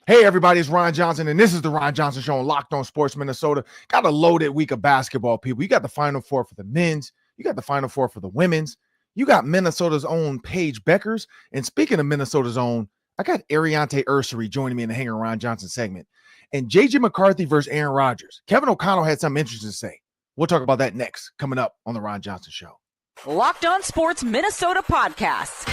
Hey, everybody, it's Ron Johnson, and this is the Ron Johnson Show on Locked On Sports Minnesota. Got a loaded week of basketball, people. You got the Final Four for the men's. You got the Final Four for the women's. You got Minnesota's own Paige Beckers. And speaking of Minnesota's own, I got Aireontae Ersery joining me in the Hanger Ron Johnson segment. And J.J. McCarthy versus Aaron Rodgers. Kevin O'Connell had something interesting to say. We'll talk about that next, coming up on the Ron Johnson Show. Locked On Sports Minnesota podcasts.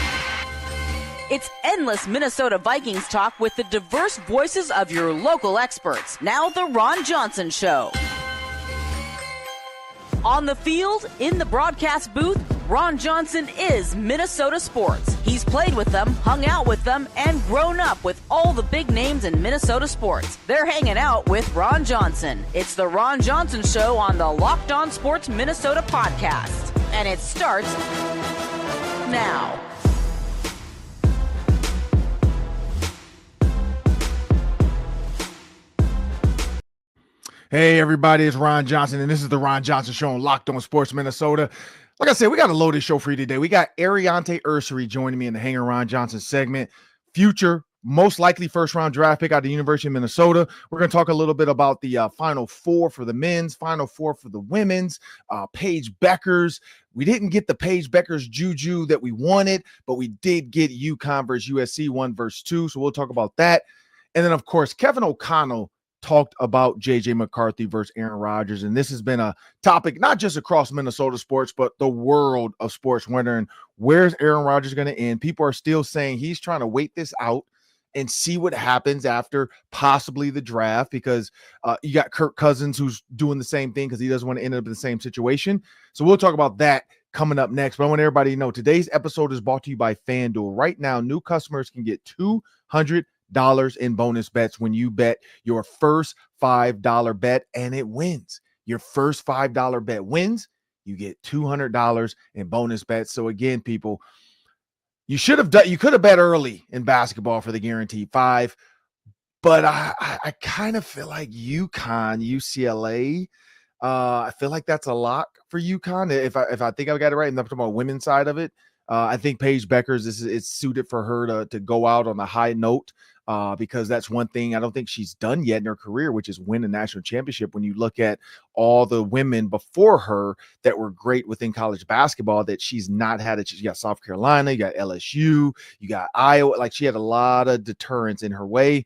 It's endless Minnesota Vikings talk with the diverse voices of your local experts. Now the Ron Johnson Show. On the field, in the broadcast booth, Ron Johnson is Minnesota sports. He's played with them, hung out with them, and grown up with all the big names in Minnesota sports. They're hanging out with Ron Johnson. It's the Ron Johnson Show on the Locked On Sports Minnesota podcast. And it starts now. Hey, everybody, it's Ron Johnson, and this is the Ron Johnson Show on Locked On Sports Minnesota. Like I said, we got a loaded show for you today. We got Aireontae Ersery joining me in the Hanger Ron Johnson segment. Future, most likely first-round draft pick out of the University of Minnesota. We're going to talk a little bit about the Final Four for the men's, Final Four for the women's, Paige Beckers. We didn't get the Paige Beckers juju that we wanted, but we did get UConn versus USC 1 versus 2, so we'll talk about that. And then, of course, Kevin O'Connell talked about J.J. McCarthy versus Aaron Rodgers, and this has been a topic not just across Minnesota sports, but the world of sports, wondering where's Aaron Rodgers going to end. People are still saying he's trying to wait this out and see what happens after possibly the draft, because you got Kirk Cousins who's doing the same thing because he doesn't want to end up in the same situation. So we'll talk about that coming up next. But I want everybody to know today's episode is brought to you by FanDuel. Right now, new customers can get $200 in bonus bets when you bet your first $5 bet and it wins. Your first $5 bet wins, you get $200 in bonus bets. So again, people, you could have bet early in basketball for the guaranteed 5, but I kind of feel like UConn, UCLA, I feel like that's a lock for UConn. If I think I got it right, and I'm talking about women's side of it. I think Paige Beckers, it's suited for her to go out on a high note, because that's one thing I don't think she's done yet in her career, which is win a national championship. When you look at all the women before her that were great within college basketball that she's not had it. You got South Carolina, you got LSU, you got Iowa. Like, she had a lot of deterrence in her way,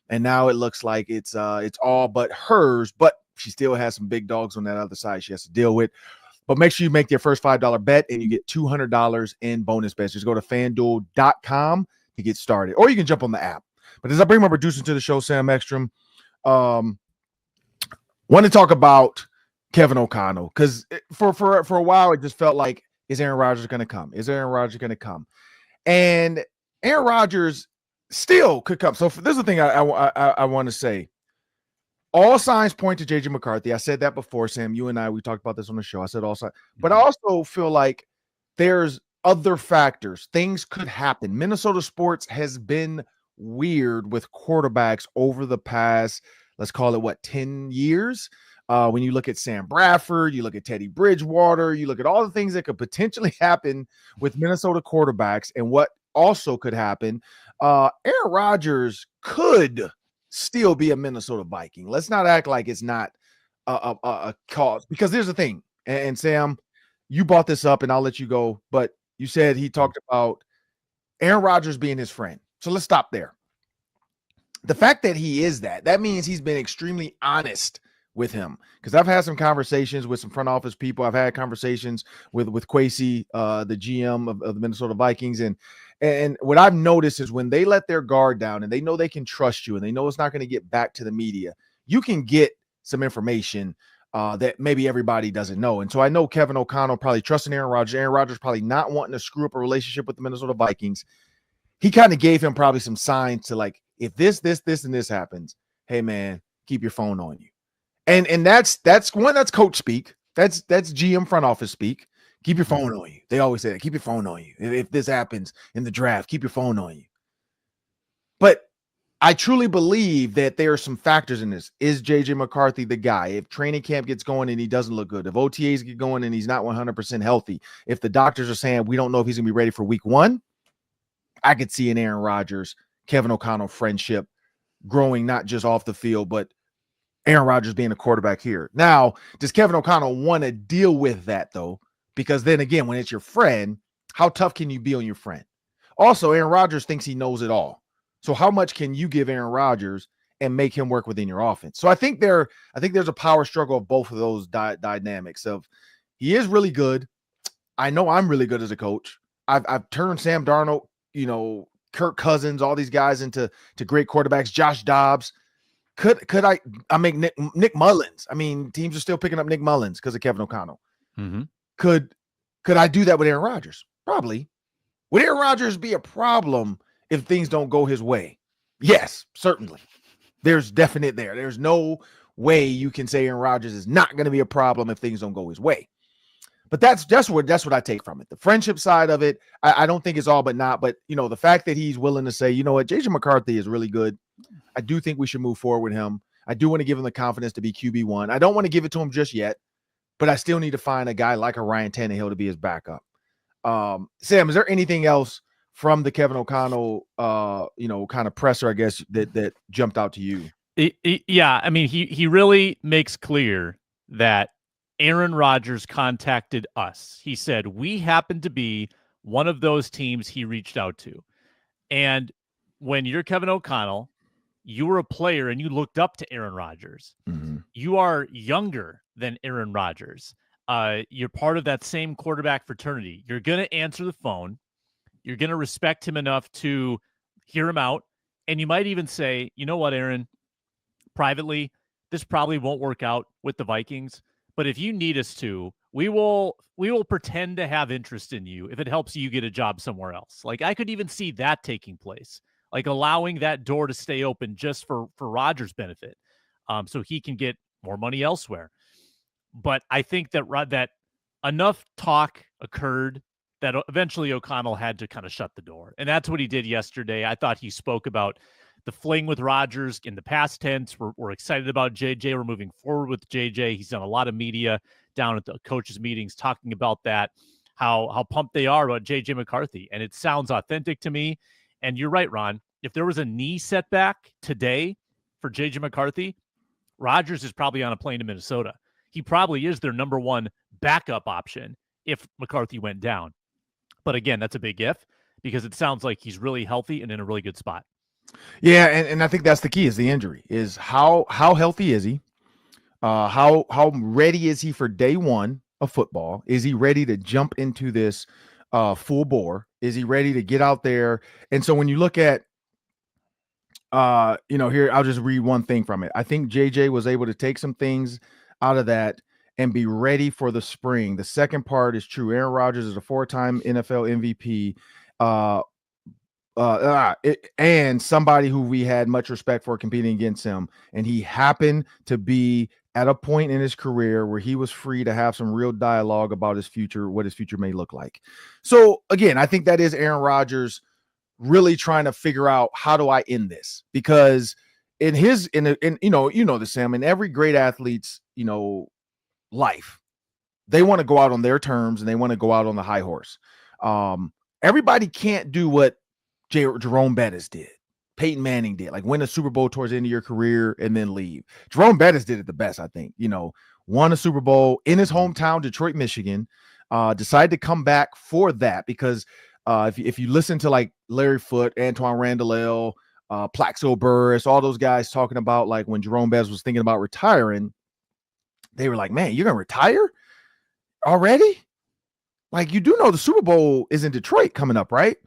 and now it looks like it's all but hers, but she still has some big dogs on that other side she has to deal with. But make sure you make your first $5 bet and you get $200 in bonus bets. Just go to FanDuel.com to get started, or you can jump on the app. But as I bring my producer to the show, Sam Ekstrom, want to talk about Kevin O'Connell, because for a while it just felt like, is Aaron Rodgers going to come? Is Aaron Rodgers going to come? And Aaron Rodgers still could come. So this is the thing I want to say. All signs point to J.J. McCarthy. I said that before, Sam. You and we talked about this on the show. I said all signs. But I also feel like there's other factors. Things could happen. Minnesota sports has been weird with quarterbacks over the past, let's call it, 10 years? When you look at Sam Bradford, you look at Teddy Bridgewater, you look at all the things that could potentially happen with Minnesota quarterbacks, and what also could happen. Aaron Rodgers could still be a Minnesota Viking. Let's not act like it's not a cause, because here's the thing. And Sam, you brought this up, and I'll let you go, but you said he talked about Aaron Rodgers being his friend. So let's stop there. The fact that he is that means he's been extremely honest with him, because I've had some conversations with some front office people. I've had conversations with Kwesi, the GM of the Minnesota Vikings. And what I've noticed is when they let their guard down and they know they can trust you and they know it's not going to get back to the media, you can get some information that maybe everybody doesn't know. And so I know Kevin O'Connell probably trusting Aaron Rodgers. Aaron Rodgers probably not wanting to screw up a relationship with the Minnesota Vikings. He kind of gave him probably some signs to, like, if this, and this happens, hey man, keep your phone on you. And that's coach speak. That's GM front office speak. Keep your phone on you. They always say that. Keep your phone on you. If this happens in the draft, keep your phone on you. But I truly believe that there are some factors in this. Is J.J. McCarthy the guy? If training camp gets going and he doesn't look good, if OTAs get going and he's not 100% healthy, if the doctors are saying we don't know if he's going to be ready for week 1, I could see an Aaron Rodgers, Kevin O'Connell friendship growing not just off the field, but Aaron Rodgers being a quarterback here. Now, does Kevin O'Connell want to deal with that, though? Because then again, when it's your friend, how tough can you be on your friend? Also, Aaron Rodgers thinks he knows it all. So how much can you give Aaron Rodgers and make him work within your offense? So I think there's a power struggle of both of those dynamics of he is really good. I know I'm really good as a coach. I've turned Sam Darnold, Kirk Cousins, all these guys into great quarterbacks, Josh Dobbs. Could I make Nick Mullins? I mean, teams are still picking up Nick Mullins because of Kevin O'Connell. Mm-hmm. Could I do that with Aaron Rodgers? Probably. Would Aaron Rodgers be a problem if things don't go his way? Yes, certainly. There's definite there. There's no way you can say Aaron Rodgers is not going to be a problem if things don't go his way. But that's what I take from it. The friendship side of it, I don't think it's all but not. But, the fact that he's willing to say, you know what, JJ McCarthy is really good. I do think we should move forward with him. I do want to give him the confidence to be QB1. I don't want to give it to him just yet, but I still need to find a guy like a Ryan Tannehill to be his backup. Sam, is there anything else from the Kevin O'Connell, kind of presser, I guess, that jumped out to you? Yeah, I mean, he really makes clear that Aaron Rodgers contacted us. He said, we happen to be one of those teams he reached out to. And when you're Kevin O'Connell, you were a player and you looked up to Aaron Rodgers. Mm-hmm. You are younger than Aaron Rodgers. You're part of that same quarterback fraternity. You're going to answer the phone. You're going to respect him enough to hear him out. And you might even say, you know what, Aaron, privately, this probably won't work out with the Vikings. But if you need us to, we will pretend to have interest in you if it helps you get a job somewhere else. Like, I could even see that taking place, like allowing that door to stay open just for Rodgers' benefit, so he can get more money elsewhere. But I think that enough talk occurred that eventually O'Connell had to kind of shut the door. And that's what he did yesterday. I thought he spoke about the fling with Rodgers in the past tense. We're excited about JJ. We're moving forward with JJ. He's done a lot of media down at the coaches' meetings talking about that, how pumped they are about JJ McCarthy. And it sounds authentic to me. And you're right, Ron. If there was a knee setback today for JJ McCarthy, Rodgers is probably on a plane to Minnesota. He probably is their number one backup option if McCarthy went down. But again, that's a big if, because it sounds like he's really healthy and in a really good spot. Yeah, and I think that's the key is the injury, is how healthy is he? How ready is he for day one of football? Is he ready to jump into this full bore? Is he ready to get out there? And so when you look at, here, I'll just read one thing from it. I think JJ was able to take some things out of that and be ready for the spring. The second part is true. Aaron Rodgers is a 4-time NFL MVP. And somebody who we had much respect for competing against him. And he happened to be at a point in his career where he was free to have some real dialogue about his future, what his future may look like. So again, I think that is Aaron Rodgers really trying to figure out, how do I end this? Because in the Sam, in every great athlete's, life, they want to go out on their terms and they want to go out on the high horse. Everybody can't do what Jerome Bettis did, Peyton Manning did, like win a Super Bowl towards the end of your career and then leave. Jerome Bettis did it the best, I think. Won a Super Bowl in his hometown, Detroit, Michigan. Decided to come back for that because if you listen to like Larry Foote, Antoine Randall, Plaxico Burress, all those guys talking about like when Jerome Bettis was thinking about retiring, they were like, man, you're going to retire already? Like, you do know the Super Bowl is in Detroit coming up, right?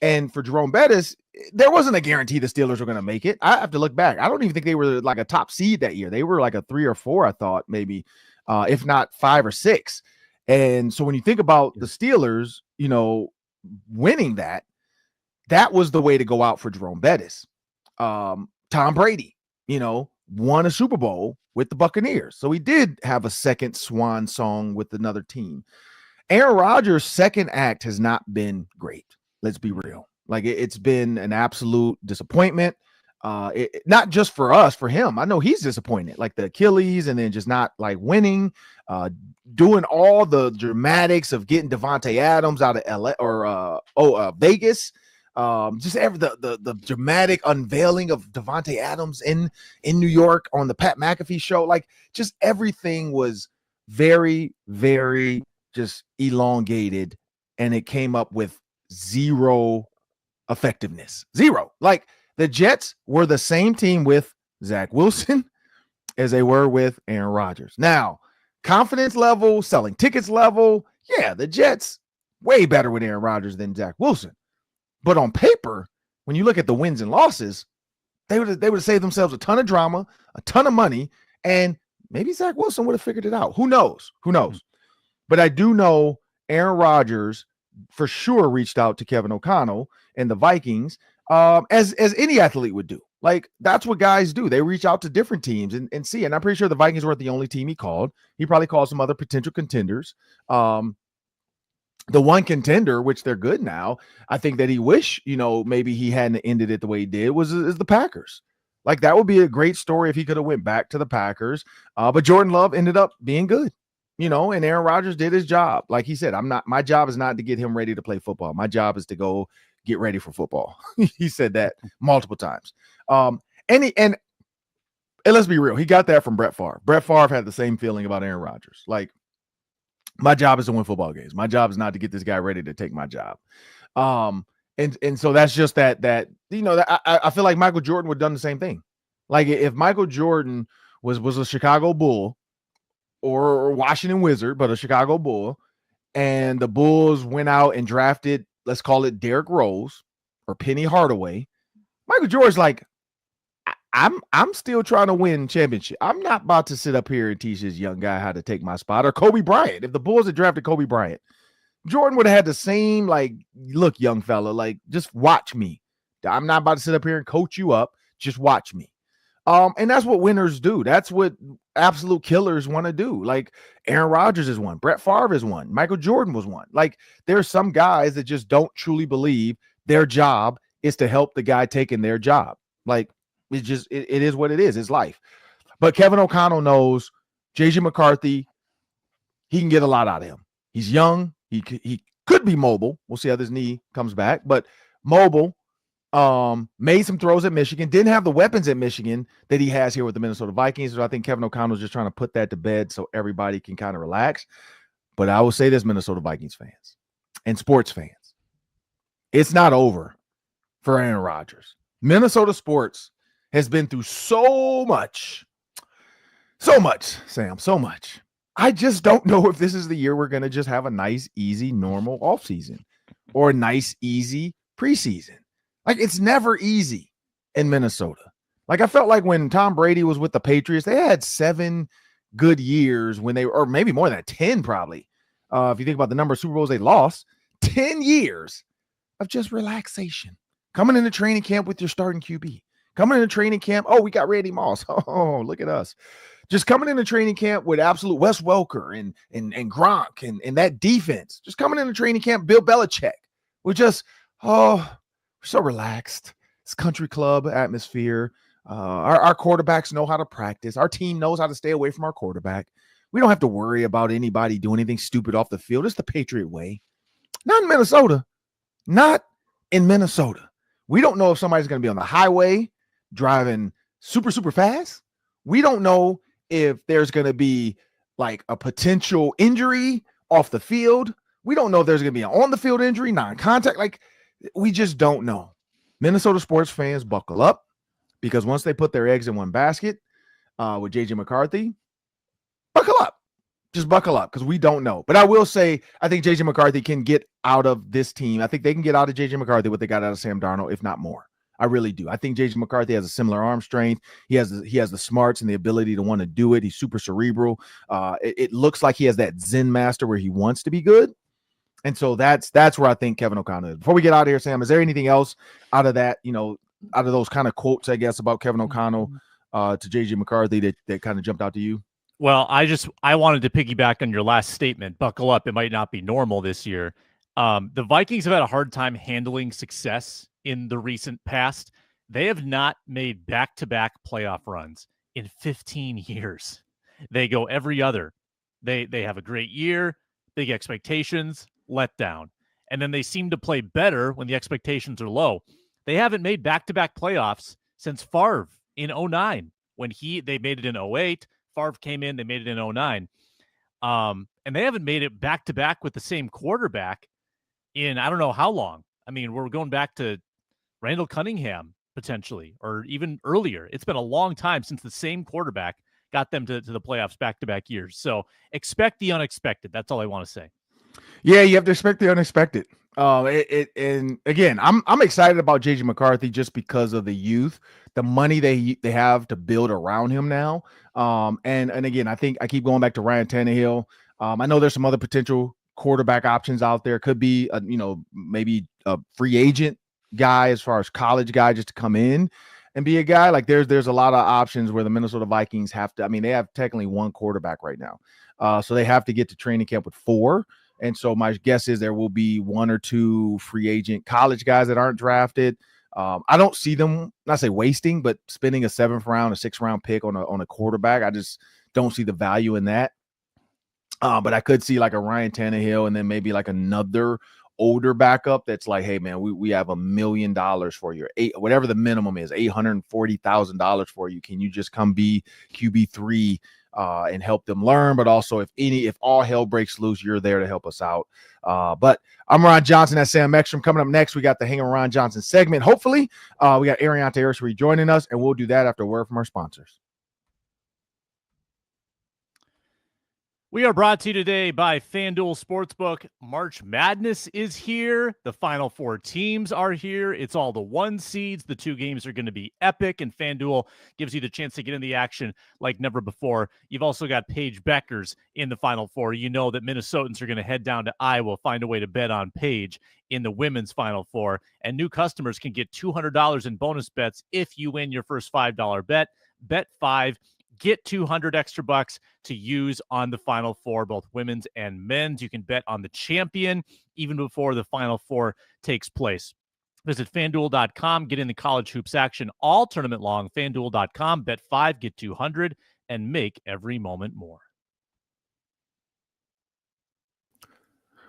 And for Jerome Bettis, there wasn't a guarantee the Steelers were going to make it. I have to look back. I don't even think they were like a top seed that year. They were like a 3 or 4, I thought, maybe, if not 5 or 6. And so when you think about the Steelers, winning that was the way to go out for Jerome Bettis. Tom Brady, won a Super Bowl with the Buccaneers. So he did have a second swan song with another team. Aaron Rodgers' second act has not been great. Let's be real. Like it's been an absolute disappointment. Not just for us, for him. I know he's disappointed, like the Achilles, and then just not like winning, doing all the dramatics of getting Devontae Adams out of LA or Vegas, Just the dramatic unveiling of Davante Adams in New York on the Pat McAfee show. Like, just everything was very, very just elongated, and it came up with zero effectiveness. Zero. Like, the Jets were the same team with Zach Wilson as they were with Aaron Rodgers. Now, confidence level, selling tickets level, yeah, the Jets way better with Aaron Rodgers than Zach Wilson. But on paper, when you look at the wins and losses, they would have saved themselves a ton of drama, a ton of money, and maybe Zach Wilson would have figured it out. Who knows? Who knows? But I do know Aaron Rodgers for sure reached out to Kevin O'Connell and the Vikings, as any athlete would do. Like, that's what guys do. They reach out to different teams and see. And I'm pretty sure the Vikings weren't the only team he called. He probably called some other potential contenders. The one contender, which they're good now, I think that he wish, maybe he hadn't ended it the way he did, is the Packers. Like, that would be a great story if he could have went back to the Packers. But Jordan Love ended up being good, and Aaron Rodgers did his job. Like he said, my job is not to get him ready to play football. My job is to go get ready for football. He said that multiple times. And let's be real, he got that from Brett Favre. Brett Favre had the same feeling about Aaron Rodgers. Like, my job is to win football games. My job is not to get this guy ready to take my job. And so that's just that I feel like Michael Jordan would have done the same thing. Like, if Michael Jordan was a Chicago Bull or Washington Wizard, but a Chicago Bull, and the Bulls went out and drafted, let's call it Derrick Rose or Penny Hardaway, Michael Jordan's like, I'm still trying to win championship. I'm not about to sit up here and teach this young guy how to take my spot. Or Kobe Bryant. If the Bulls had drafted Kobe Bryant, Jordan would have had the same, like, look, young fella, like, just watch me. I'm not about to sit up here and coach you up. Just watch me. And that's what winners do. That's what absolute killers want to do. Like, Aaron Rodgers is one. Brett Favre is one. Michael Jordan was one. Like, there are some guys that just don't truly believe their job is to help the guy taking their job. Like, it is what it is. It's life. But Kevin O'Connell knows JJ McCarthy, he can get a lot out of him. He's young. He could be mobile. We'll see how this knee comes back. But mobile, made some throws at Michigan, didn't have the weapons at Michigan that he has here with the Minnesota Vikings. So I think Kevin O'Connell's just trying to put that to bed so everybody can kind of relax. But I will say this, Minnesota Vikings fans and sports fans, it's not over for Aaron Rodgers. Minnesota sports has been through so much, Sam, so much. I just don't know if this is the year we're going to just have a nice, easy, normal offseason or a nice, easy preseason. Like, it's never easy in Minnesota. Like, I felt like when Tom Brady was with the Patriots, they had 7 good years when they were, or maybe more than that, 10 probably. If you think about the number of Super Bowls they lost, 10 years of just relaxation. Coming into training camp with your starting QB. Coming into training camp, oh, we got Randy Moss. Oh, look at us. Just coming into training camp with absolute Wes Welker and Gronk and that defense. Just coming into training camp, Bill Belichick. We're just, we're so relaxed. It's country club atmosphere. Our quarterbacks know how to practice. Our team knows how to stay away from our quarterback. We don't have to worry about anybody doing anything stupid off the field. It's the Patriot way. Not in Minnesota. Not in Minnesota. We don't know if somebody's going to be on the highway driving super, super fast. We don't know if there's going to be like a potential injury off the field. We don't know if there's going to be an on the field injury, non-contact. Like, we just don't know. Minnesota sports fans, buckle up, because once they put their eggs in one basket with JJ McCarthy, buckle up. Just buckle up, because we don't know. But I will say, I think JJ McCarthy can get out of this team. I think they can get out of JJ McCarthy what they got out of Sam Darnold, if not more. I really do. I think JJ McCarthy has a similar arm strength. He has the smarts and the ability to want to do it. He's super cerebral. It looks like he has that Zen master where he wants to be good. And so that's where I think Kevin O'Connell is. Before we get out of here, Sam, is there anything else out of that, out of those kind of quotes, I guess, about Kevin O'Connell to JJ McCarthy that kind of jumped out to you? Well, I wanted to piggyback on your last statement. Buckle up. It might not be normal this year. The Vikings have had a hard time handling success in the recent past. They have not made back-to-back playoff runs in 15 years. They go every other. They have a great year, big expectations, let down. and then they seem to play better when the expectations are low. They haven't made back-to-back playoffs since Favre in 09. When they made it in 08, Favre came in, they made it in 09. And they haven't made it back-to-back with the same quarterback in I don't know how long. I mean, we're going back to Randall Cunningham, potentially, or even earlier. It's been a long time since the same quarterback got them to the playoffs back-to-back years. So expect the unexpected. That's all I want to say. Yeah, you have to expect the unexpected. And again, I'm excited about JJ McCarthy just because of the youth, the money they have to build around him now. And again, I think I keep going back to Ryan Tannehill. I know there's some other potential quarterback options out there. Could be maybe a free agent guy as far as college guy just to come in and be a guy. Like there's a lot of options where the Minnesota Vikings have to. I mean, they have technically one quarterback right now, so they have to get to training camp with 4. And so my guess is there will be 1 or 2 free agent college guys that aren't drafted. I don't see them, not say wasting, but spending a 7th round, a 6th round pick on a quarterback. I just don't see the value in that. But I could see like a Ryan Tannehill and then maybe like another older backup that's like, hey man, we have $1 million for you, whatever the minimum is, $840,000 for you. Can you just come be QB3 and help them learn? But also if all hell breaks loose, you're there to help us out. But I'm Ron Johnson. That's Sam Ekstrom. Coming up next, we got the Hang on Ron Johnson segment. Hopefully, we got Aireontae Ersery joining us, and we'll do that after a word from our sponsors. We are brought to you today by FanDuel Sportsbook. March Madness is here. The Final 4 teams are here. It's all the 1 seeds. The 2 games are going to be epic, and FanDuel gives you the chance to get in the action like never before. You've also got Paige Beckers in the Final 4. You know that Minnesotans are going to head down to Iowa, find a way to bet on Paige in the women's Final 4. And new customers can get $200 in bonus bets if you win your first $5 bet. Bet 5. Get 200 extra bucks to use on the Final 4, both women's and men's. You can bet on the champion even before the Final 4 takes place. Visit FanDuel.com, get in the college hoops action all tournament long. FanDuel.com, bet 5, get 200, and make every moment more.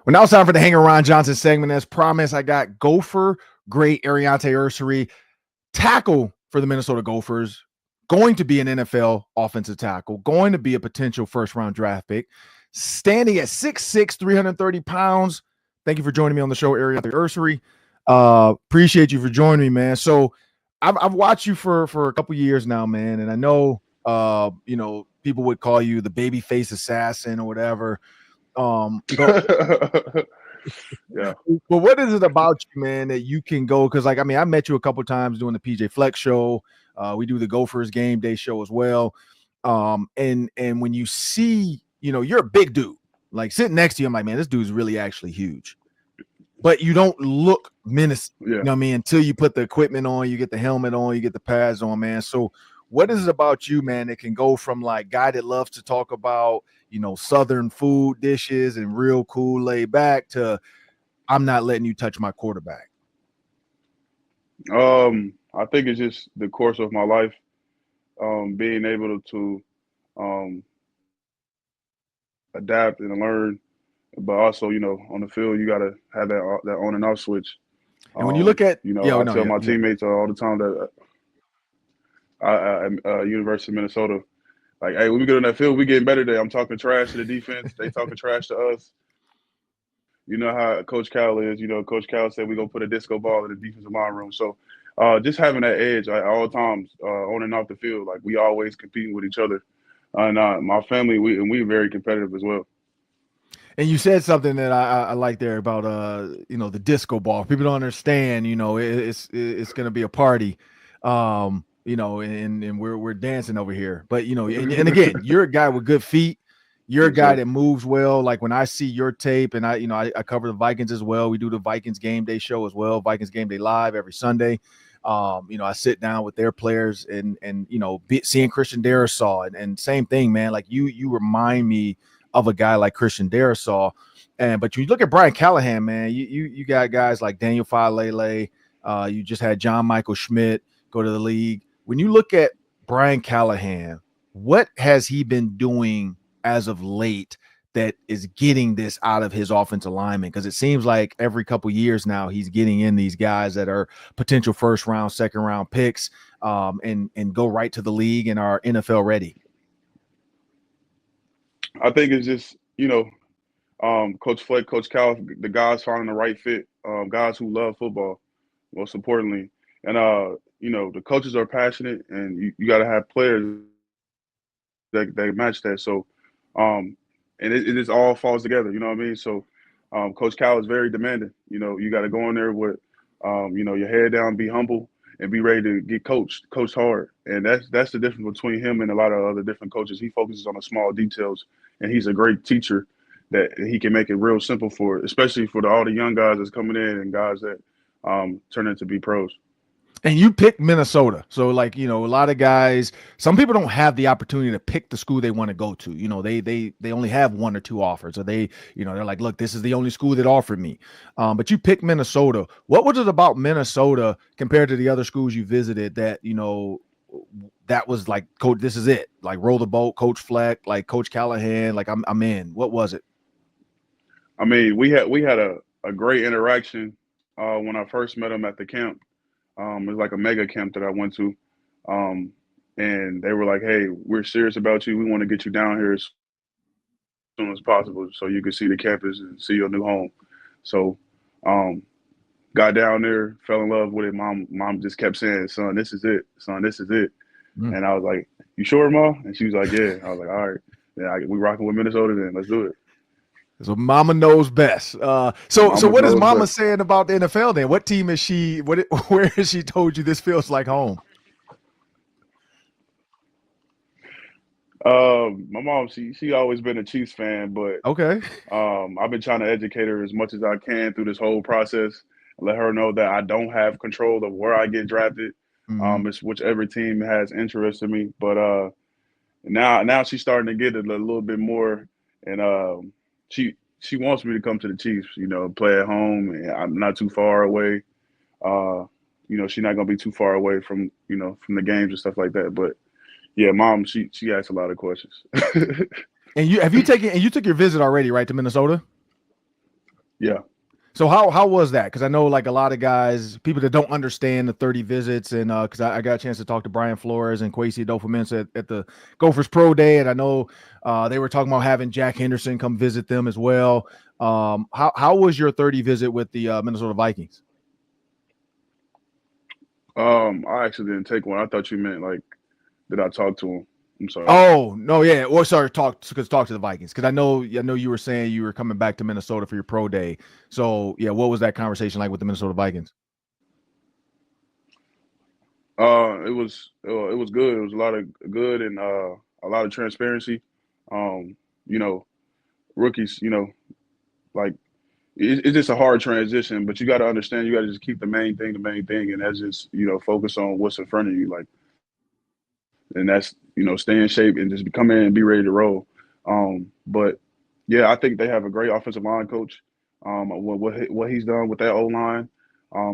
Well, now it's time for the Hang on Ron Johnson segment. As promised, I got Gopher, great Aireontae Ersery, tackle for the Minnesota Gophers. Going to be an NFL offensive tackle, going to be a potential first-round draft pick, standing at 6'6", 330 pounds. Thank you for joining me on the show, Aireontae Ersery. Appreciate you for joining me, man. So I've watched you for a couple years now, man, and I know people would call you the babyface assassin or whatever. Yeah. But what is it about you, man, that you can go? Because, I met you a couple times doing the PJ Flex show. We do the Gophers game day show as well. And when you see, you're a big dude, like sitting next to you, I'm like, man, this dude's really actually huge. But you don't look menacing, until you put the equipment on, you get the helmet on, you get the pads on, man. So what is it about you, man, that can go from like guy that loves to talk about, Southern food dishes and real cool laid back to I'm not letting you touch my quarterback? I think it's just the course of my life, being able to adapt and learn, but also, on the field, you got to have that on and off switch. And when you look at, I tell my teammates all the time that I University of Minnesota, like, hey, when we get on that field, we getting better today. I'm talking trash to the defense. They talking trash to us. You know how Coach Cal is. Coach Cal said we're going to put a disco ball in the defensive line room. So just having that edge at all times on and off the field, like we always competing with each other. And my family, we're very competitive as well. And you said something that I like there about, the disco ball. People don't understand, it's going to be a party, and we're dancing over here. But, and again, you're a guy with good feet. You're a guy that moves well. Like when I see your tape, and I cover the Vikings as well. We do the Vikings game day show as well. Vikings game day live every Sunday. I sit down with their players and seeing Christian Darrisaw and same thing, man. Like you remind me of a guy like Christian Darrisaw. But you look at Brian Callahan, man, you got guys like Daniel Falele. You just had John Michael Schmidt go to the league. When you look at Brian Callahan, what has he been doing as of late that is getting this out of his offensive lineman? Because it seems like every couple years now he's getting in these guys that are potential first round, second round picks, and go right to the league and are NFL ready. I think it's just, Coach Fleck, Coach Cal, the guys finding the right fit, guys who love football, most importantly. And, the coaches are passionate, and you got to have players that match that. So, and it just all falls together, you know what I mean? So, Coach Cal is very demanding. You got to go in there with, your head down, be humble, and be ready to get coached hard. And that's the difference between him and a lot of other different coaches. He focuses on the small details, and he's a great teacher that he can make it real simple for, especially for all the young guys that's coming in and guys that turn into be pros. And you picked Minnesota. So, a lot of guys, some people don't have the opportunity to pick the school they want to go to. They only have one or two offers, or they're like, look, this is the only school that offered me. But you picked Minnesota. What was it about Minnesota compared to the other schools you visited that, that was like, coach, this is it, like roll the boat, Coach Fleck, like Coach Callahan, like I'm in. What was it? I mean, we had a great interaction when I first met him at the camp. It was like a mega camp that I went to. And they were like, hey, we're serious about you. We want to get you down here as soon as possible so you can see the campus and see your new home. So got down there, fell in love with it. Mom just kept saying, son, this is it. Son, this is it. And I was like, you sure, Mom? And she was like, yeah. I was like, all right. Yeah, we rocking with Minnesota then. Let's do it. So Mama knows best. So what is Mama saying about the NFL then? What team is she? Where has she told you this feels like home? My mom, she always been a Chiefs fan, but okay. I've been trying to educate her as much as I can through this whole process and let her know that I don't have control of where I get drafted. It's whichever team has interest in me. But now she's starting to get a little bit more, and she wants me to come to the Chiefs, play at home, and I'm not too far away. She's not gonna be too far away from from the games and stuff like that. But yeah, Mom, she asks a lot of questions. And you took your visit already, right, to Minnesota? Yeah. So how was that? Because I know like a lot of guys, people that don't understand the 30 visits, and because I got a chance to talk to Brian Flores and kwesi-adofo-mensah at the Gophers Pro Day, and I know they were talking about having Jack Henderson come visit them as well. How was your 30 visit with the Minnesota Vikings? I actually didn't take one. I thought you meant like, did I talk to him? I'm sorry. Oh no, yeah. Or sorry, talk to the Vikings, because I know you were saying you were coming back to Minnesota for your pro day. So yeah, what was that conversation like with the Minnesota Vikings? It was good. It was a lot of good and a lot of transparency. Rookies, like it's just a hard transition, but you got to understand, you got to just keep the main thing, and that's just focus on what's in front of you, like. And that's, stay in shape and just come in and be ready to roll. But yeah, I think they have a great offensive line coach. What he's done with that O-line,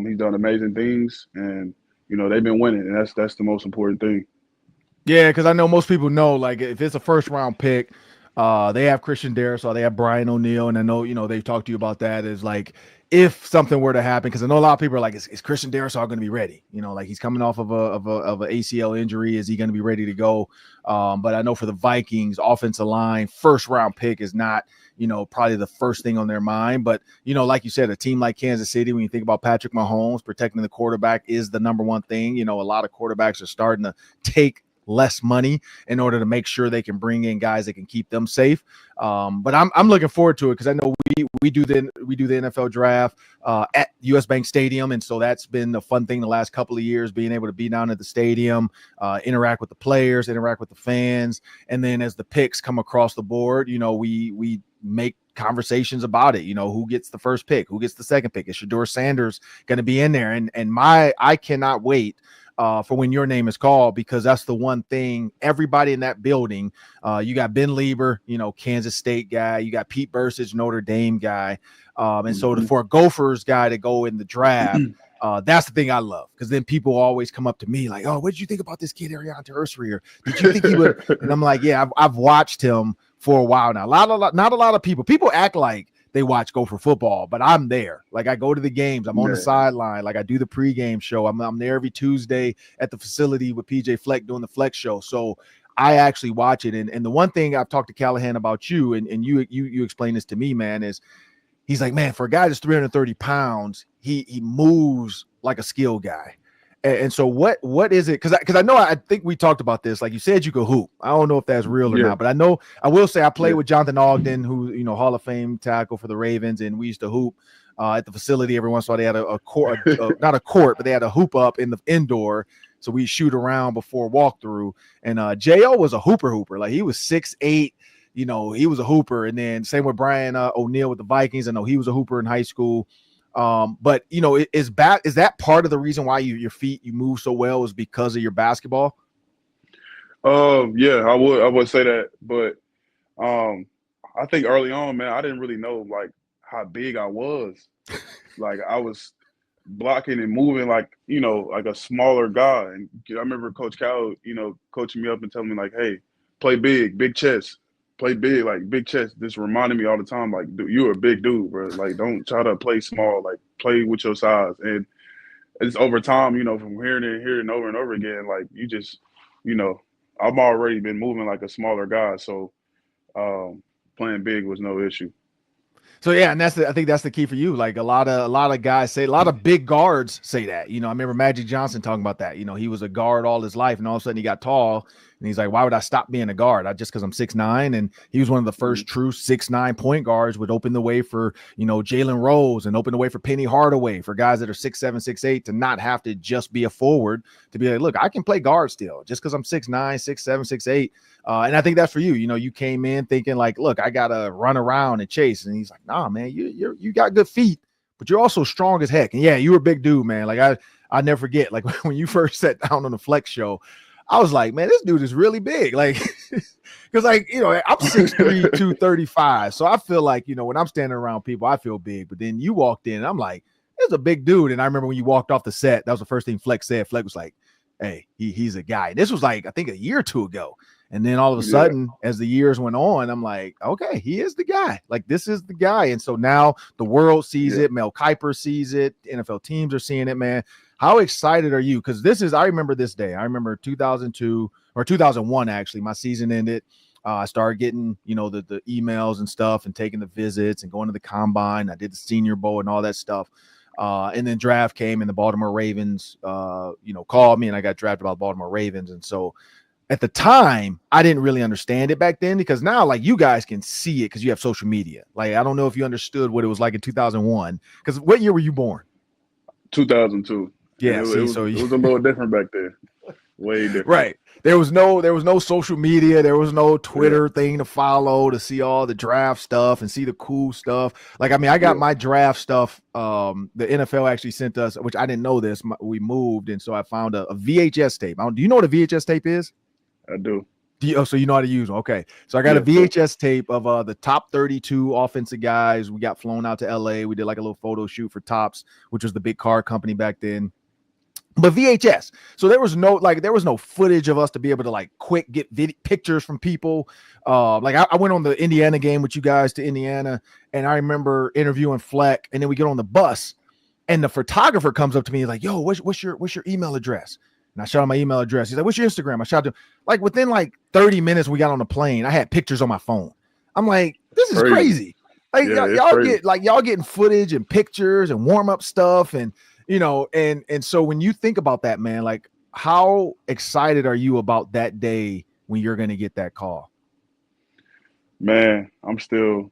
he's done amazing things, and they've been winning, and that's the most important thing. Yeah, because I know most people know, like, if it's a first round pick, they have Christian Darrisaw, they have Brian O'Neill, and I know they've talked to you about that. Is like, if something were to happen, because I know a lot of people are like, is Christian Darrisaw going to be ready? Like he's coming off of a ACL injury. Is he going to be ready to go? But I know for the Vikings, offensive line, first round pick is not, probably the first thing on their mind. But, like you said, a team like Kansas City, when you think about Patrick Mahomes, protecting the quarterback is the number one thing. A lot of quarterbacks are starting to take less money in order to make sure they can bring in guys that can keep them safe. But I'm looking forward to it, because I know we do the NFL draft at US Bank Stadium, and so that's been a fun thing the last couple of years, being able to be down at the stadium, interact with the players, interact with the fans, and then as the picks come across the board, we make conversations about it. Who gets the first pick, who gets the second pick? Is Shedeur Sanders going to be in there? And I cannot wait for when your name is called, because that's the one thing everybody in that building, you got Ben Lieber, Kansas State guy, you got Pete Burcich, Notre Dame guy. And so for a Gophers guy to go in the draft, That's the thing I love, because then people always come up to me like, oh, what did you think about this kid Aireontae Ersery? Or did you think he would? And I'm like, yeah, I've watched him for a while now. Not a lot of people act like they watch Gopher football, but I'm there. Like, I go to the games. I'm on the sideline. Like, I do the pregame show. I'm there every Tuesday at the facility with PJ Fleck doing the Flex show. So I actually watch it. And the one thing I've talked to Callahan about you, and you explained this to me, man, is he's like, man, for a guy that's 330 pounds, he moves like a skill guy. And so what is it? Because I know, I think we talked about this. Like, you said you could hoop. I don't know if that's real or not, but I will say I played with Jonathan Ogden, who, you know, Hall of Fame tackle for the Ravens, and we used to hoop at the facility every once in a while. They had a court, not a court, but they had a hoop up in the indoor. So we shoot around before walkthrough. And J.O. was a hooper. Like, he was 6'8". You know, he was a hooper. And then same with Brian O'Neal with the Vikings. I know he was a hooper in high school. But you know, is that part of the reason why your feet, you move so well, is because of your basketball? Yeah, I would say that, but I think early on, man, I didn't really know like how big I was. Like, I was blocking and moving like, you know, like a smaller guy. And I remember Coach Cal, you know, coaching me up and telling me like, hey, play big chest. Play big, like big chest. This reminded me all the time, like, dude, you're a big dude, bro. Like, don't try to play small. Like, play with your size. And it's over time, you know, from hearing it over and over again. Like, you just, you know, I've already been moving like a smaller guy, so playing big was no issue. So yeah, and I think that's the key for you. Like, a lot of guys say, a lot of big guards say that. You know, I remember Magic Johnson talking about that. You know, he was a guard all his life, and all of a sudden he got tall, and he's like, why would I stop being a guard? Just because I'm 6'9", and he was one of the first true 6'9" point guards, would open the way for, you know, Jalen Rose, and open the way for Penny Hardaway, for guys that are 6'7", 6'8", to not have to just be a forward, to be like, look, I can play guard still just because I'm 6'9", 6'7", 6'8". And I think that's for you. You know, you came in thinking like, look, I gotta run around and chase. And he's like, nah, man, you got good feet, but you're also strong as heck. And yeah, you were a big dude, man. Like, I never forget, like, when you first sat down on the Flex show, I was like, man, this dude is really big. Like, because, like, you know, I'm 6'3", 235. So I feel like, you know, when I'm standing around people, I feel big. But then you walked in and I'm like, there's a big dude. And I remember when you walked off the set, that was the first thing Flex said. Flex was like, hey, he's a guy. This was like, I think a year or two ago. And then all of a sudden, as the years went on, I'm like, okay, he is the guy. Like, this is the guy. And so now the world sees it. Mel Kiper sees it. NFL teams are seeing it, man. How excited are you? Because I remember this day. I remember 2002 or 2001, actually. My season ended. I started getting, you know, the emails and stuff, and taking the visits and going to the combine. I did the Senior Bowl and all that stuff. And then draft came, and the Baltimore Ravens, you know, called me, and I got drafted by the Baltimore Ravens. And so at the time, I didn't really understand it back then, because now, like, you guys can see it because you have social media. Like, I don't know if you understood what it was like in 2001. Because what year were you born? 2002. Yeah, it was a little different back then. Way different. Right. There was no social media. There was no Twitter thing to follow to see all the draft stuff and see the cool stuff. Like, I mean, I got my draft stuff. The NFL actually sent us, which I didn't know this. We moved, and so I found a VHS tape. Do you know what a VHS tape is? I do. So you know how to use them. Okay. So I got a VHS tape of the top 32 offensive guys. We got flown out to LA. We did like a little photo shoot for Topps, which was the big car company back then. But VHS. So there was no footage of us to be able to like quick get pictures from people. Like I went on the Indiana game with you guys to Indiana, and I remember interviewing Fleck, and then we get on the bus, and the photographer comes up to me and like, yo, what's your email address? And I shot him my email address. He's like, what's your Instagram? I shot him. Like, within like 30 minutes we got on the plane, I had pictures on my phone. I'm like, this is crazy. Like, y'all getting footage and pictures and warm-up stuff, and you know, and so when you think about that, man, like, how excited are you about that day when you're going to get that call? Man, I'm still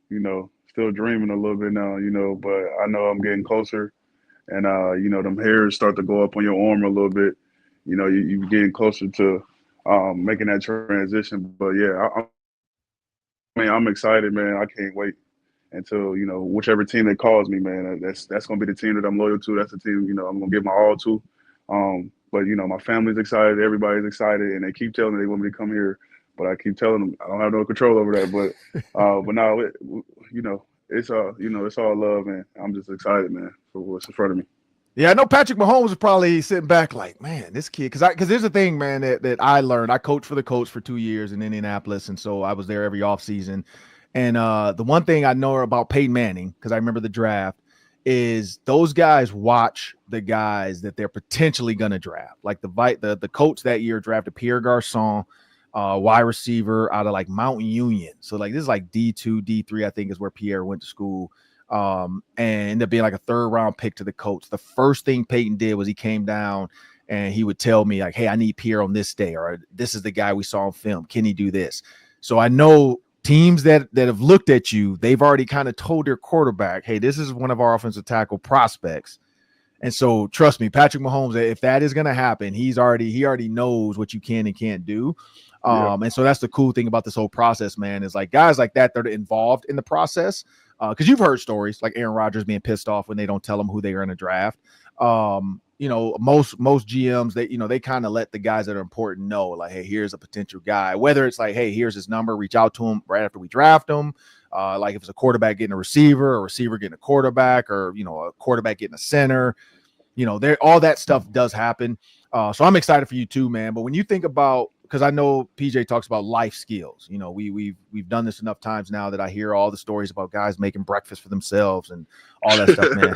dreaming a little bit now, you know, but I know I'm getting closer, and you know, them hairs start to go up on your arm a little bit. You know, you're getting closer to making that transition. But yeah, I'm excited, man. I can't wait until, you know, whichever team that calls me, man. That's gonna be the team that I'm loyal to. That's the team, you know, I'm gonna give my all to. But you know, my family's excited, everybody's excited, and they keep telling me they want me to come here, but I keep telling them I don't have no control over that. But now, you know, it's all love, and I'm just excited, man, for what's in front of me. Yeah, I know Patrick Mahomes is probably sitting back like, man, this kid, because here's the thing, man, that I learned. I coached for the Colts for 2 years in Indianapolis, and so I was there every offseason. And the one thing I know about Peyton Manning, because I remember the draft, is those guys watch the guys that they're potentially going to draft. Like the Colts that year drafted Pierre Garçon, wide receiver out of like Mountain Union. So like this is like D2, D3, I think is where Pierre went to school. And ended up being like a 3rd round pick to the Colts. The first thing Peyton did was he came down and he would tell me like, hey, I need Pierre on this day, or this is the guy we saw on film. Can he do this? So I know teams that have looked at you, they've already kind of told their quarterback, hey, this is one of our offensive tackle prospects. And so trust me, Patrick Mahomes, if that is going to happen, he already knows what you can and can't do. And so that's the cool thing about this whole process, man, is like guys like that are involved in the process. Because you've heard stories like Aaron Rodgers being pissed off when they don't tell him who they're going to draft. Most GMs, they kind of let the guys that are important know, like, hey, here's a potential guy. Whether it's like, hey, here's his number, reach out to him right after we draft him. Like if it's a quarterback getting a receiver, a receiver getting a quarterback, or a quarterback getting a center. All that stuff does happen. So I'm excited for you too, man. But when you think about, because I know PJ talks about life skills. We've done this enough times now that I hear all the stories about guys making breakfast for themselves and all that stuff, man.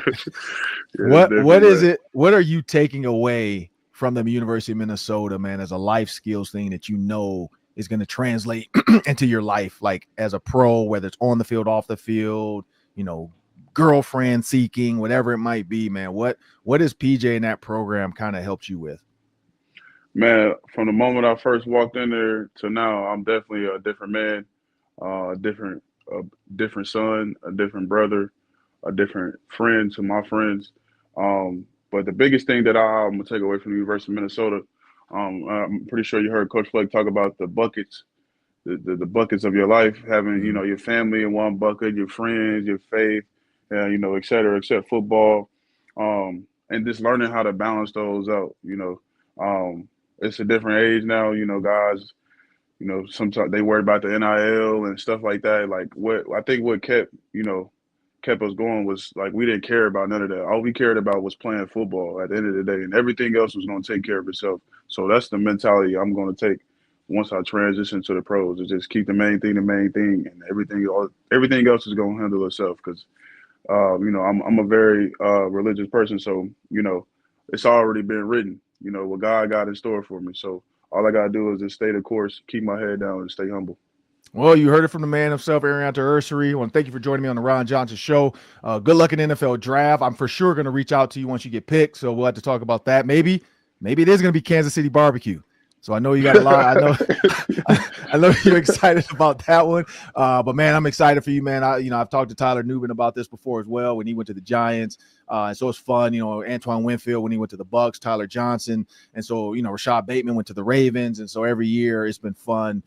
What is it? What are you taking away from the University of Minnesota, man, as a life skills thing that is going to translate into your life, like as a pro, whether it's on the field, off the field, girlfriend seeking, whatever it might be, man. What has PJ in that program kind of helped you with? Man, from the moment I first walked in there to now, I'm definitely a different man, a different son, a different brother, a different friend to my friends. But the biggest thing that I'm gonna take away from the University of Minnesota, I'm pretty sure you heard Coach Fleck talk about the buckets, the buckets of your life, having your family in one bucket, your friends, your faith, et cetera, except football, and just learning how to balance those out. It's a different age now, guys, sometimes they worry about the NIL and stuff like that. Like what kept us going was like, we didn't care about none of that. All we cared about was playing football at the end of the day, and everything else was going to take care of itself. So that's the mentality I'm going to take once I transition to the pros, is just keep the main thing, and everything else is going to handle itself. Cause I'm a very religious person. So, it's already been written, what God got in store for me. So all I got to do is just stay the course, keep my head down, and stay humble. Well, you heard it from the man himself, Aireontae Ersery. I want to thank you for joining me on the Ron Johnson Show. Good luck in the NFL draft. I'm for sure going to reach out to you once you get picked, so we'll have to talk about that. Maybe it is going to be Kansas City barbecue. So I know you got a lot. I know you're excited about that one. But man, I'm excited for you, man. I've talked to Tyler Nubin about this before as well when he went to the Giants. And so it's fun, Antoine Winfield when he went to the Bucks, Tyler Johnson. And so, Rashad Bateman went to the Ravens. And so every year it's been fun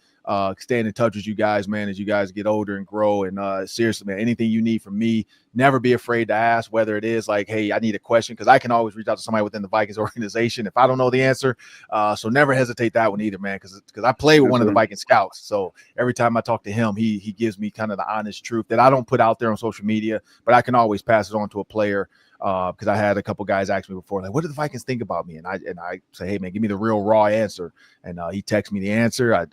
staying in touch with you guys, man, as you guys get older and grow. And seriously, man, anything you need from me, never be afraid to ask, whether it is like, hey, I need a question, because I can always reach out to somebody within the Vikings organization if I don't know the answer. So never hesitate that one either, man, because I play with one of the Viking scouts. So every time I talk to him, he gives me kind of the honest truth that I don't put out there on social media, but I can always pass it on to a player. Because I had a couple guys ask me before, like, what do the Vikings think about me? And I say, hey, man, give me the real raw answer. And he texts me the answer. I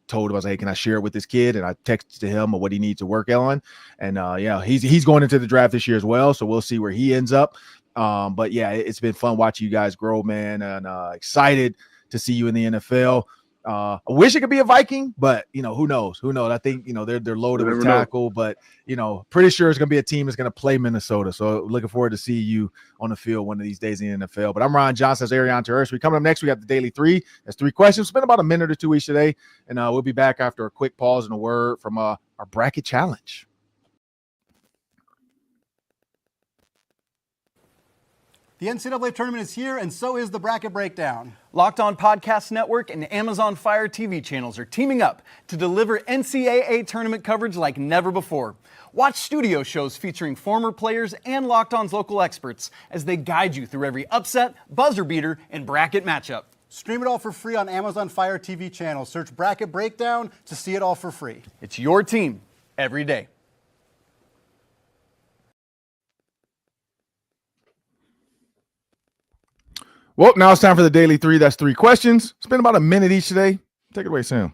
told him, I was like, hey, can I share it with this kid? And I texted him what he needs to work on. And he's going into the draft this year as well. So we'll see where he ends up. But yeah, it's been fun watching you guys grow, man, and excited to see you in the NFL. I wish it could be a Viking, but who knows? I think they're loaded with tackle, but pretty sure it's gonna be a team that's gonna play Minnesota. So looking forward to see you on the field one of these days in the NFL. But I'm Ron Johnson, as Aireontae Ersery. Coming up next, we got the Daily 3. That's 3 questions. It's been about a minute or two each today, and we'll be back after a quick pause and a word from our bracket challenge. The NCAA tournament is here, and so is the Bracket Breakdown. Locked On Podcast Network and Amazon Fire TV channels are teaming up to deliver NCAA tournament coverage like never before. Watch studio shows featuring former players and Locked On's local experts as they guide you through every upset, buzzer beater, and bracket matchup. Stream it all for free on Amazon Fire TV channel. Search Bracket Breakdown to see it all for free. It's your team every day. Well, now it's time for the Daily 3. That's 3 questions. Spend about a minute each today. Take it away, Sam.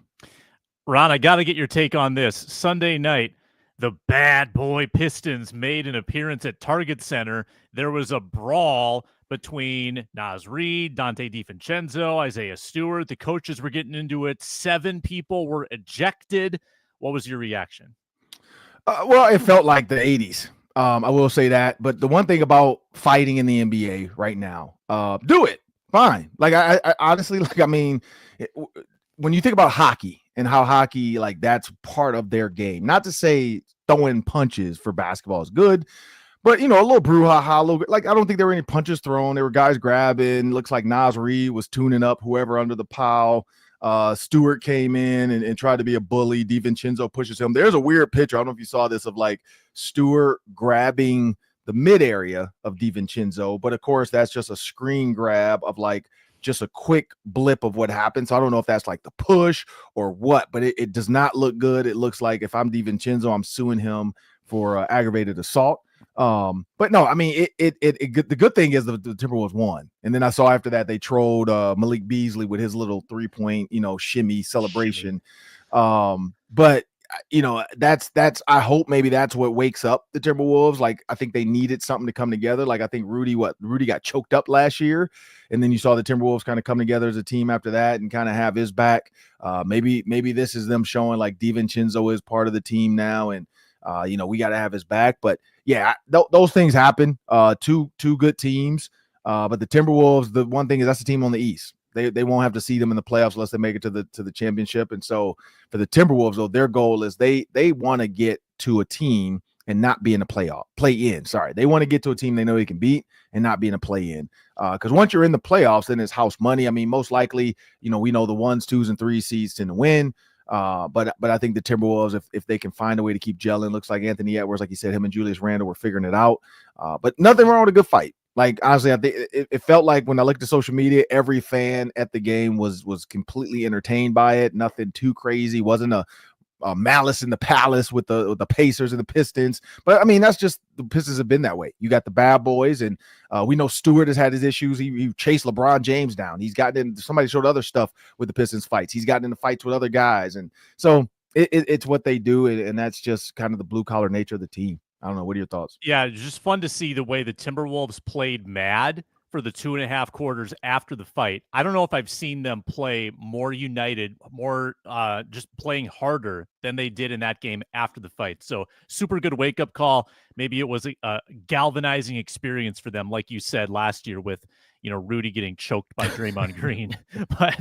Ron, I got to get your take on this. Sunday night, the bad boy Pistons made an appearance at Target Center. There was a brawl between Naz Reid, Dante DiVincenzo, Isaiah Stewart. The coaches were getting into it. 7 people were ejected. What was your reaction? Well, it felt like the 80s. I will say that. But the one thing about fighting in the NBA right now, do it. Fine. Like, I honestly, like, I mean, when you think about hockey and how hockey, like, that's part of their game. Not to say throwing punches for basketball is good, but, you know, a little brouhaha, a little bit. Like, I don't think there were any punches thrown. There were guys grabbing. Looks like Naz Reid was tuning up whoever under the pile. Stewart came in and tried to be a bully. DiVincenzo pushes him. There's a weird picture. I don't know if you saw this, of like Stewart grabbing the mid area of DiVincenzo, but of course that's just a screen grab of like just a quick blip of what happened. So I don't know if that's like the push or what, but it does not look good. It looks like if I'm DiVincenzo, I'm suing him for aggravated assault. But no, I mean, the good thing is the Timberwolves won. And then I saw after that, they trolled Malik Beasley with his little 3-point, shimmy celebration. But you know, that's, I hope maybe that's what wakes up the Timberwolves. Like, I think they needed something to come together. Like, I think Rudy got choked up last year. And then you saw the Timberwolves kind of come together as a team after that and kind of have his back. Maybe this is them showing like DiVincenzo is part of the team now. And, we got to have his back. But yeah, those things happen. Two good teams. But the Timberwolves, the one thing is that's the team on the East. They won't have to see them in the playoffs unless they make it to the championship. And so for the Timberwolves, though, their goal is they want to get to a team and not be in a play-in. Sorry. They want to get to a team they know they can beat and not be in a play-in. Because once you're in the playoffs, then it's house money. I mean, most likely, we know the 1s, 2s, and 3 seeds tend to win. But I think the Timberwolves, if they can find a way to keep gelling, looks like Anthony Edwards, like you said, him and Julius Randle were figuring it out. But nothing wrong with a good fight. Like, honestly, I think it felt like when I looked at social media, every fan at the game was completely entertained by it. Nothing too crazy. Wasn't a malice in the palace with the Pacers and the Pistons. But I mean, that's just, the Pistons have been that way. You got the bad boys, and we know Stewart has had his issues. He chased LeBron James down. He's gotten in, somebody showed other stuff with the Pistons fights. He's gotten into fights with other guys. And so it's what they do. And that's just kind of the blue collar nature of the team. I don't know. What are your thoughts? Yeah, it's just fun to see the way the Timberwolves played mad for the 2.5 quarters after the fight. I don't know if I've seen them play more united, more just playing harder than they did in that game after the fight. So super good wake-up call. Maybe it was a galvanizing experience for them, like you said last year with Rudy getting choked by Draymond Green. But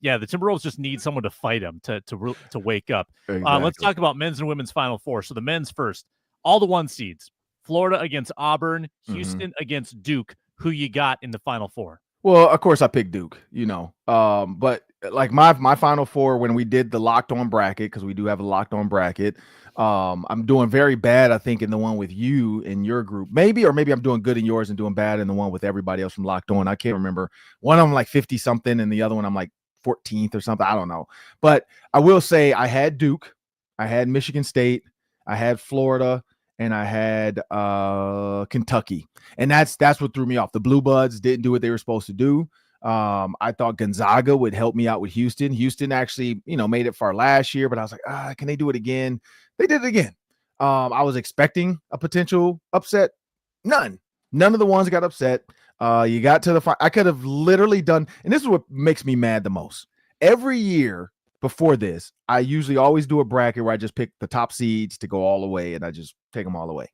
yeah, the Timberwolves just need someone to fight them to wake up. Exactly. Let's talk about men's and women's Final Four. So the men's first. All the 1 seeds, Florida against Auburn, Houston against Duke. Who you got in the Final Four? Well, of course I picked Duke, but like my Final Four, when we did the locked on bracket, because we do have a locked on bracket, I'm doing very bad, I think, in the one with you in your group, maybe I'm doing good in yours and doing bad in the one with everybody else from locked on. I can't remember. One of them like 50 something and the other one I'm like 14th or something. I don't know. But I will say I had Duke, I had Michigan State, I had Florida, and I had Kentucky. And that's what threw me off. The Blue Buds didn't do what they were supposed to do. I thought Gonzaga would help me out with Houston. Houston actually, made it far last year, but I was like, can they do it again? They did it again. I was expecting a potential upset. None of the ones got upset. You got to the I could have literally done, and this is what makes me mad the most. Every year before this, I usually always do a bracket where I just pick the top seeds to go all the way, and I just take them all the way.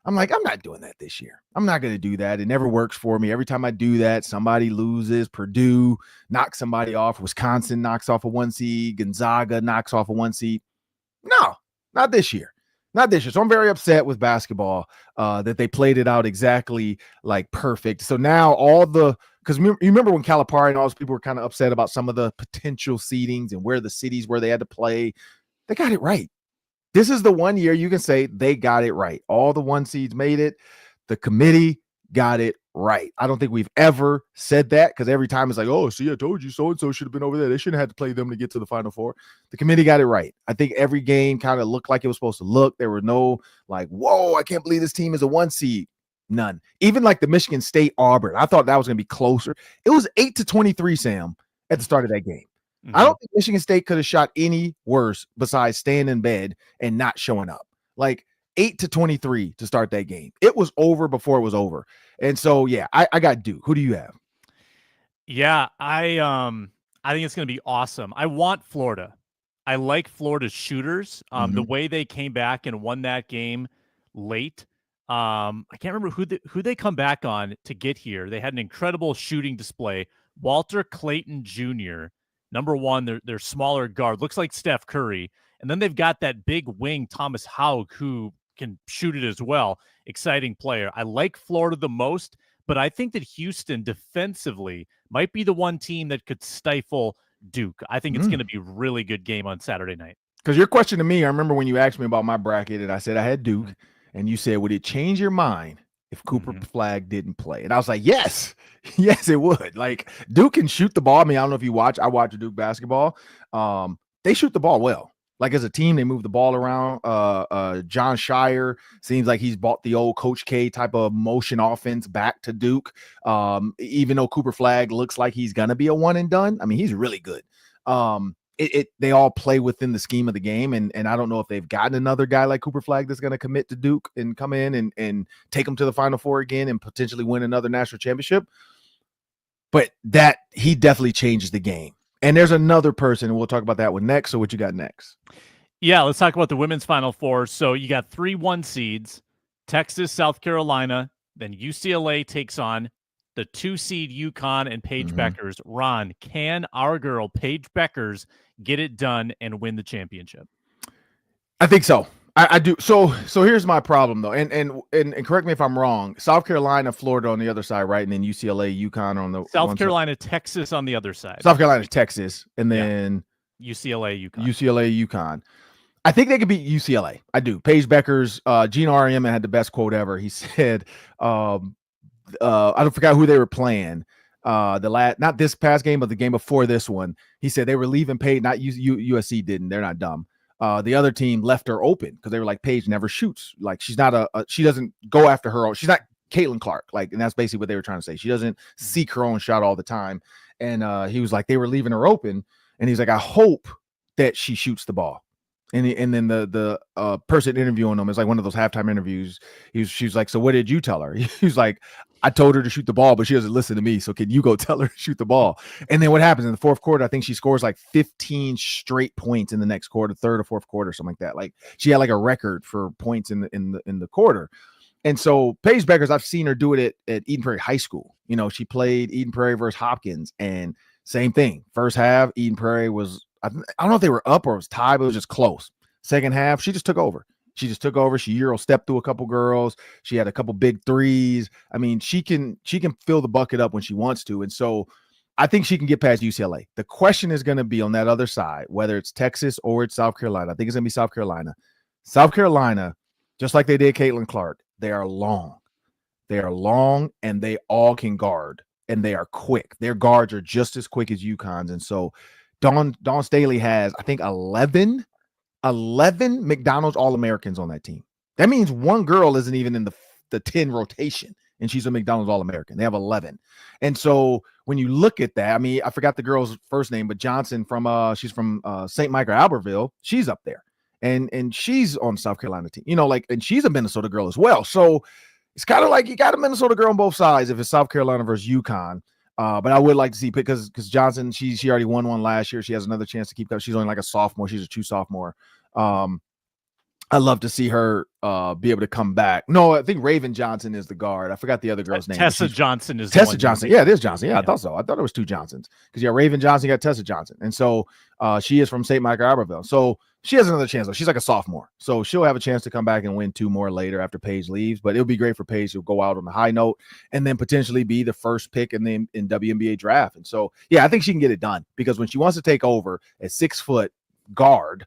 I'm like, I'm not doing that this year. I'm not going to do that. It never works for me. Every time I do that, somebody loses. Purdue knocks somebody off. Wisconsin knocks off a 1 seed. Gonzaga knocks off a 1 seed. No, not this year. Not this year. So I'm very upset with basketball that they played it out exactly like perfect. So now because you remember when Calipari and all those people were kind of upset about some of the potential seedings and where the cities where they had to play. They got it right. This is the 1 year you can say they got it right. All the 1 seeds made it. The committee got it right. I don't think we've ever said that, because every time it's like, oh, see, I told you so-and-so should have been over there. They shouldn't have had to play them to get to the Final Four. The committee got it right. I think every game kind of looked like it was supposed to look. There were no like, whoa, I can't believe this team is a 1 seed. None. Even like the Michigan State Auburn, I thought that was going to be closer. It was 8-23, Sam, at the start of that game. I don't think Michigan State could have shot any worse besides staying in bed and not showing up. Like 8-23 to start that game. It was over before it was over. And so, yeah, I got Duke. Who do you have? Yeah, I think it's going to be awesome. I want Florida. I like Florida's shooters. The way they came back and won that game late. I can't remember who they come back on to get here. They had an incredible shooting display. Walter Clayton Jr., number one, their smaller guard, looks like Steph Curry. And then they've got that big wing, Thomas Haug, who can shoot it as well. Exciting player. I like Florida the most, but I think that Houston defensively might be the one team that could stifle Duke. I think it's going to be a really good game on Saturday night. Because your question to me, I remember when you asked me about my bracket and I said I had Duke, and you said, would it change your mind if Cooper Flag didn't play? And I was like, yes, it would. Like, Duke can shoot the ball. I mean, I don't know if you watch. I watch Duke basketball. They shoot the ball well. Like, as a team, they move the ball around. John Shire seems like he's bought the old Coach K type of motion offense back to Duke. Even though Cooper Flag looks like he's going to be a one and done. I mean, he's really good. They all play within the scheme of the game. And I don't know if they've gotten another guy like Cooper Flag that's going to commit to Duke and come in and take them to the Final Four again and potentially win another national championship. But that he definitely changes the game. And there's another person, and we'll talk about that one next. So what you got next? Yeah, let's talk about the women's Final Four. So you got 3 1 seeds, Texas, South Carolina, then UCLA takes on the 2 seed UConn and Paige Beckers. Ron, can our girl Paige Beckers get it done and win the championship? I think so. I do. So here's my problem though, and correct me if I'm wrong. South Carolina, Florida on the other side, right? And then UCLA, UConn on the South Carolina, Texas on the other side. South Carolina, Texas, and then UCLA, UConn. UCLA, UConn. I think they could beat UCLA. I do. Paige Beckers, Gene Auriemma had the best quote ever. He said, I don't forget who they were playing. Not this past game, but the game before this one. He said they were leaving Paige. Not USC didn't. They're not dumb. The other team left her open because they were like, Paige never shoots. Like, she's not she doesn't go after her own. She's not Caitlin Clark. Like, and that's basically what they were trying to say. She doesn't seek her own shot all the time. And he was like, they were leaving her open. And he's like, I hope that she shoots the ball. And then the person interviewing him is like one of those halftime interviews. She's like, so what did you tell her? He's like, I told her to shoot the ball, but she doesn't listen to me. So can you go tell her to shoot the ball? And then what happens in the fourth quarter? I think she scores like 15 straight points in the next quarter, third or fourth quarter, something like that. Like, she had like a record for points in the quarter. And so Paige Beckers, I've seen her do it at Eden Prairie High School. You know, she played Eden Prairie versus Hopkins, and same thing. First half, Eden Prairie was, I don't know if they were up or it was tied, but it was just close. Second half, she just took over. She Euro stepped through a couple girls. She had a couple big threes. I mean, she can fill the bucket up when she wants to. And so I think she can get past UCLA. The question is going to be on that other side, whether it's Texas or it's South Carolina. I think it's going to be South Carolina. South Carolina, just like they did Caitlin Clark, they are long. They are long, and they all can guard, and they are quick. Their guards are just as quick as UConn's. And so Dawn Staley has, I think, 11 McDonald's All-Americans on that team. That means one girl isn't even in the 10 rotation, and she's a McDonald's All-American. They have 11. And so when you look at that, I mean, I forgot the girl's first name, but Johnson she's from St. Michael Albertville. She's up there. And she's on the South Carolina team. You know, like, and she's a Minnesota girl as well. So it's kind of like you got a Minnesota girl on both sides if it's South Carolina versus UConn. But I would like to see, because Johnson, she already won one last year. She has another chance to keep up. She's only like a sophomore. She's a true sophomore. I'd love to see her be able to come back. No, I think Raven Johnson is the guard. I forgot the other girl's name. Tessa Johnson is Tessa Johnson. Yeah, it is Johnson. Yeah, I thought so. I thought it was two Johnsons because Raven Johnson, you got Tessa Johnson, and so she is from St. Michael Albertville. So she has another chance though. She's like a sophomore, so she'll have a chance to come back and win 2 more later after Paige leaves. But it'll be great for Paige to go out on a high note and then potentially be the first pick in the WNBA draft. And so yeah, I think she can get it done because when she wants to take over at 6 foot guard,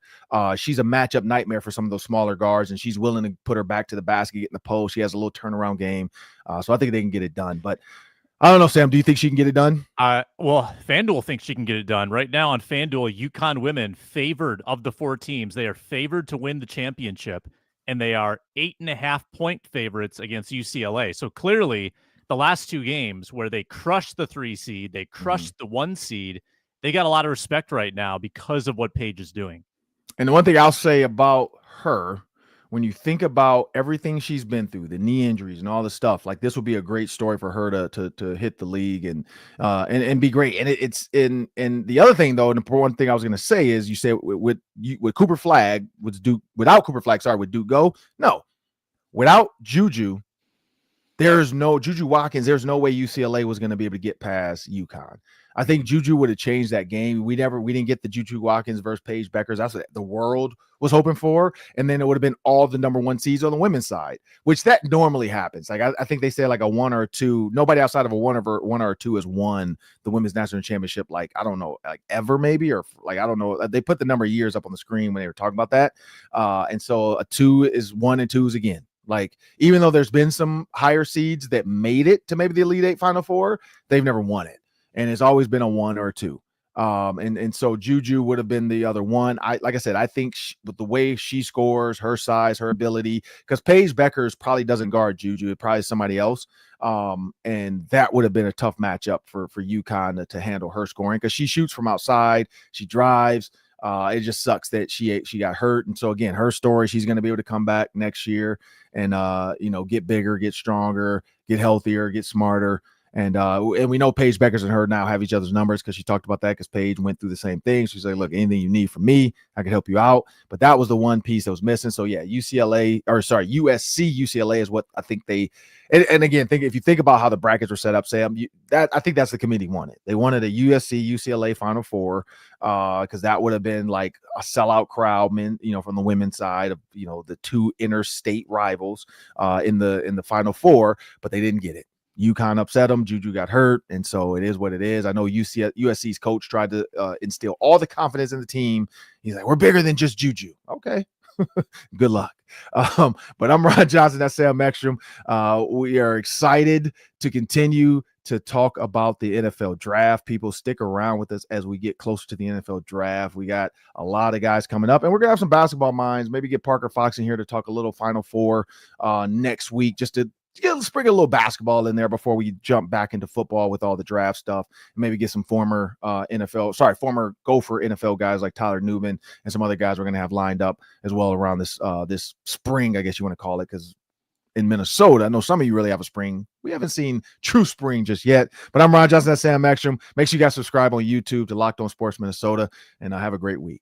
she's a matchup nightmare for some of those smaller guards, and she's willing to put her back to the basket, get in the post. She has a little turnaround game, so I think they can get it done. But I don't know, Sam, do you think she can get it done? Well, FanDuel thinks she can get it done. Right now on FanDuel, UConn women favored of the 4 teams. They are favored to win the championship, and they are 8.5-point favorites against UCLA. So clearly, the last 2 games where they crushed the 3 seed, they crushed the 1 seed, they got a lot of respect right now because of what Paige is doing. And the one thing I'll say about her, when you think about everything she's been through, the knee injuries and all the stuff, like this would be a great story for her to hit the league and be great. And it's in. And the other thing though, and the important thing I was going to say is, you say with Cooper Flag, without Cooper Flag, would Duke go? No, without Juju. There's no Juju Watkins. There's no way UCLA was going to be able to get past UConn. I think Juju would have changed that game. We didn't get the Juju Watkins versus Paige Beckers. That's what the world was hoping for. And then it would have been all the number 1 seeds on the women's side, which that normally happens. Like I think they say like a 1 or 2. Nobody outside of a 1 or 2 has won the women's national championship. Like, I don't know, like ever maybe, or like, I don't know. They put the number of years up on the screen when they were talking about that. And so a 2 is 1 and 2s again. Like, even though there's been some higher seeds that made it to maybe the Elite 8 Final Four, they've never won it. And it's always been a 1 or a 2. And so Juju would have been the other one. Like I said, I think with the way she scores, her size, her ability, because Paige Beckers probably doesn't guard Juju. It probably is somebody else. And that would have been a tough matchup for UConn to handle her scoring, because she shoots from outside. She drives. It just sucks that she got hurt. And so again, her story, she's going to be able to come back next year and, get bigger, get stronger, get healthier, get smarter. And we know Paige Beckers and her now have each other's numbers, because she talked about that, because Paige went through the same thing. She's like, look, anything you need from me, I can help you out. But that was the one piece that was missing. So yeah, USC, UCLA is what I think they, and again, if you think about how the brackets were set up, Sam, I think that's the committee wanted. They wanted a USC, UCLA Final Four, because that would have been like a sellout crowd, from the women's side of, the 2 interstate rivals in the Final Four, but they didn't get it. UConn upset them. Juju got hurt, and so it is what it is. I know USC's coach tried to instill all the confidence in the team. He's like, we're bigger than just Juju. Okay. Good luck. But I'm Ron Johnson. That's Sam Ekstrom. We are excited to continue to talk about the NFL draft. People, stick around with us as we get closer to the NFL draft. We got a lot of guys coming up, and we're going to have some basketball minds. Maybe get Parker Fox in here to talk a little Final Four next week, just to sprinkle a little basketball in there before we jump back into football with all the draft stuff, and maybe get some former Gopher NFL guys like Tyler Newman and some other guys we're going to have lined up as well around this spring, I guess you want to call it, because in Minnesota, I know some of you really have a spring. We haven't seen true spring just yet. But I'm Ron Johnson. That's Sam Ekstrom. Make sure you guys subscribe on YouTube to Locked On Sports Minnesota, and have a great week.